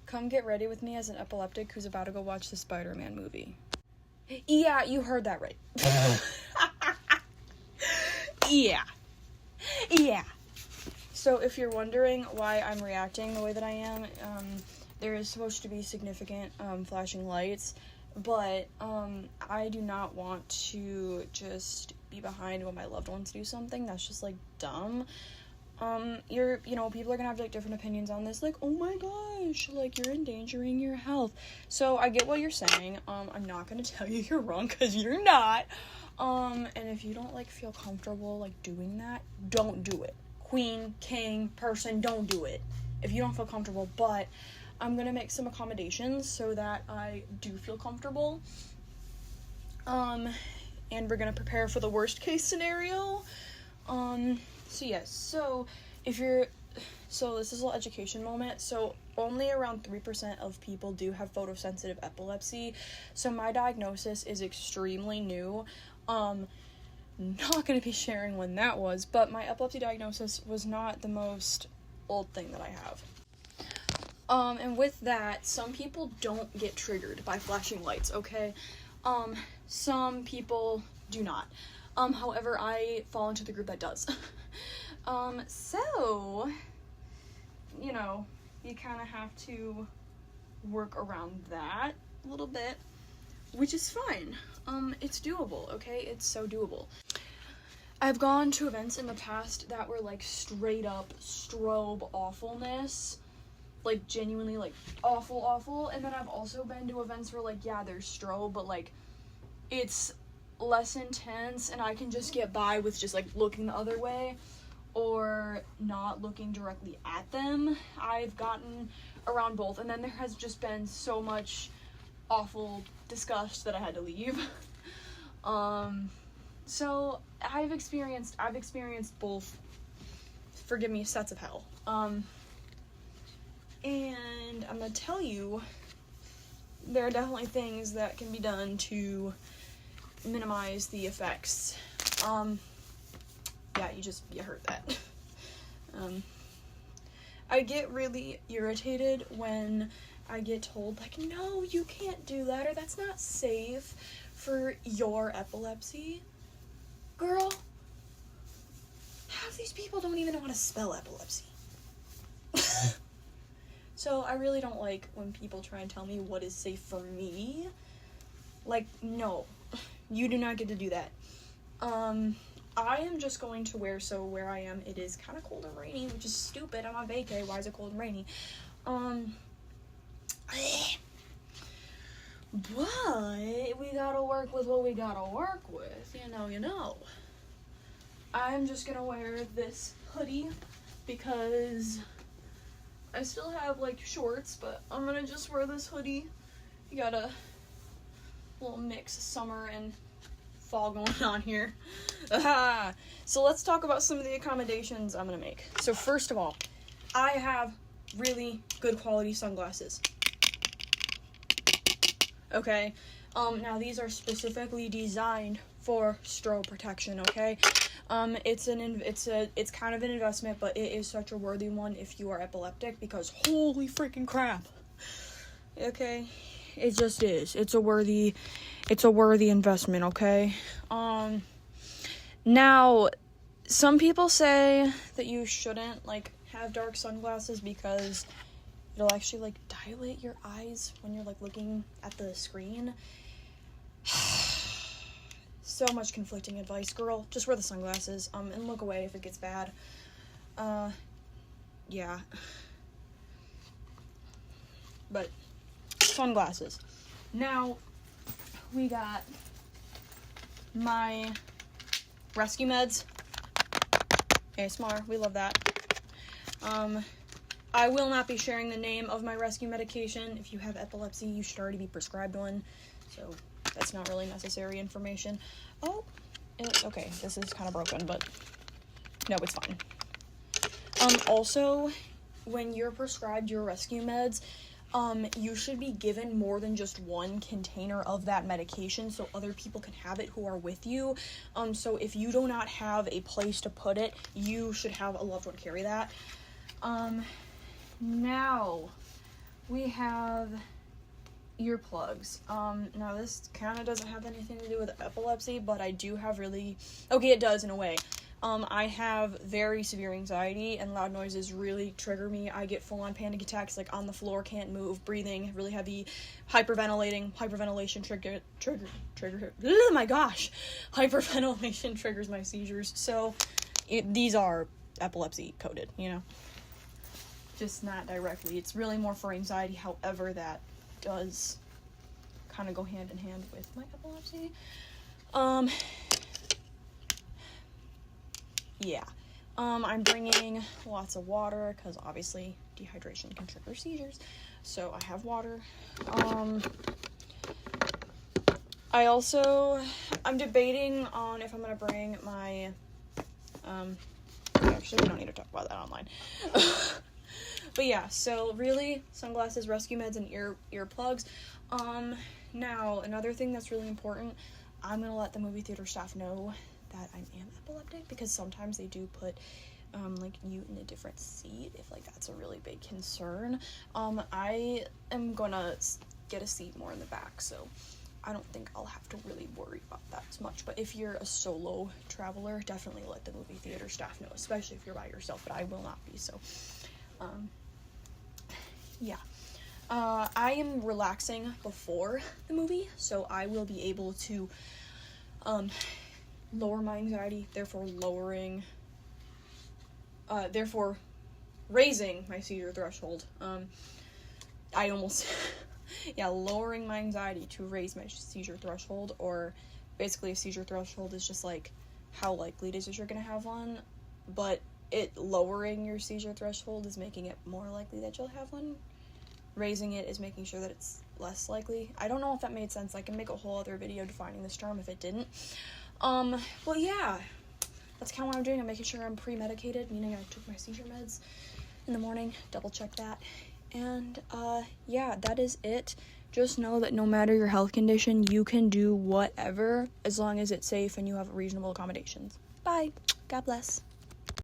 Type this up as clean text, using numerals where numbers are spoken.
come get ready with me as an epileptic who's about to go watch the Spider-Man movie. Yeah, you heard that right. Yeah. So if you're wondering why I'm reacting the way that I am, there is supposed to be significant flashing lights, but I do not want to just be behind when my loved ones do something. That's just like dumb. People are gonna have like different opinions on this, like, oh my gosh, like, you're endangering your health. So I get what you're saying. I'm not gonna tell you you're wrong, because you're not. And if you don't like feel comfortable like doing that, don't do it. Queen, king, person, don't do it if you don't feel comfortable. But I'm gonna make some accommodations so that I do feel comfortable. And we're gonna prepare for the worst case scenario. So yes, so this is a little education moment. So only around 3% of people do have photosensitive epilepsy. So my diagnosis is extremely new. Not going to be sharing when that was, but my epilepsy diagnosis was not the most old thing that I have. And with that, some people don't get triggered by flashing lights, okay? Some people do not. However, I fall into the group that does. So, you kind of have to work around that a little bit, which is fine. It's doable, okay? It's so doable. I've gone to events in the past that were, like, straight up strobe awfulness. Like, genuinely, like, awful. And then I've also been to events where, like, yeah, there's strobe, but, like, it's less intense, and I can just get by with just, like, looking the other way or not looking directly at them. I've gotten around both, and then there has just been so much awful disgust that I had to leave. So I've experienced both, forgive me, sets of hell. And I'm gonna tell you, there are definitely things that can be done to minimize the effects. Yeah, you heard that. I get really irritated when I get told, like, no, you can't do that, or that's not safe for your epilepsy. Girl, half these people don't even know how to spell epilepsy. So I really don't like when people try and tell me what is safe for me. Like, no, you do not get to do that. I am just going to wear, so where I am, it is kind of cold and rainy, which is stupid. I'm on vacay. Why is it cold and rainy? But we gotta work with what we gotta work with, you know. I'm just gonna wear this hoodie because I still have, like, shorts, but I'm gonna just wear this hoodie. You got a little mix of summer and fall going on here. Aha! So let's talk about some of the accommodations I'm gonna make. So first of all, I have really good quality sunglasses. Okay? Now these are specifically designed for strobe protection, okay? It's kind of an investment, but it is such a worthy one if you are epileptic, because holy freaking crap. Okay? It just is. It's a worthy investment, okay? Now, some people say that you shouldn't, like, have dark sunglasses because it'll actually, like, dilate your eyes when you're, like, looking at the screen. So much conflicting advice, girl. Just wear the sunglasses, and look away if it gets bad. Yeah. But sunglasses. Now, we got my rescue meds. ASMR, we love that. I will not be sharing the name of my rescue medication. If you have epilepsy, you should already be prescribed one, so that's not really necessary information. Oh, okay, this is kind of broken, but no, it's fine. Also, when you're prescribed your rescue meds, you should be given more than just one container of that medication so other people can have it who are with you. So if you do not have a place to put it, you should have a loved one carry that. Now, we have earplugs. Now this kind of doesn't have anything to do with epilepsy, but I do have okay, it does in a way. I have very severe anxiety, and loud noises really trigger me. I get full-on panic attacks, like on the floor, can't move, breathing really heavy, hyperventilation trigger, oh my gosh, hyperventilation triggers my seizures. So these are epilepsy coded, you know, just not directly. It's really more for anxiety. However, that does kind of go hand in hand with my epilepsy. Yeah. I'm bringing lots of water, because obviously dehydration can trigger seizures. So I have water. I'm debating on if I'm going to bring my, actually we don't need to talk about that online. But yeah, so really, sunglasses, rescue meds, and earplugs. Now, another thing that's really important, I'm going to let the movie theater staff know that I am epileptic, because sometimes they do put like you in a different seat if like that's a really big concern. I am gonna get a seat more in the back, so I don't think I'll have to really worry about that as much. But if you're a solo traveler, definitely let the movie theater staff know, especially if you're by yourself, but I will not be. So yeah. I am relaxing before the movie, so I will be able to lower my anxiety, therefore raising my seizure threshold. Lowering my anxiety to raise my seizure threshold, or basically a seizure threshold is just like how likely it is that you're gonna have one, but lowering your seizure threshold is making it more likely that you'll have one. Raising it is making sure that it's less likely. I don't know if that made sense. I can make a whole other video defining this term if it didn't. But yeah, that's kind of what I'm doing. I'm making sure I'm pre-medicated, meaning I took my seizure meds in the morning, double check that. And, yeah, that is it. Just know that no matter your health condition, you can do whatever as long as it's safe and you have reasonable accommodations. Bye. God bless.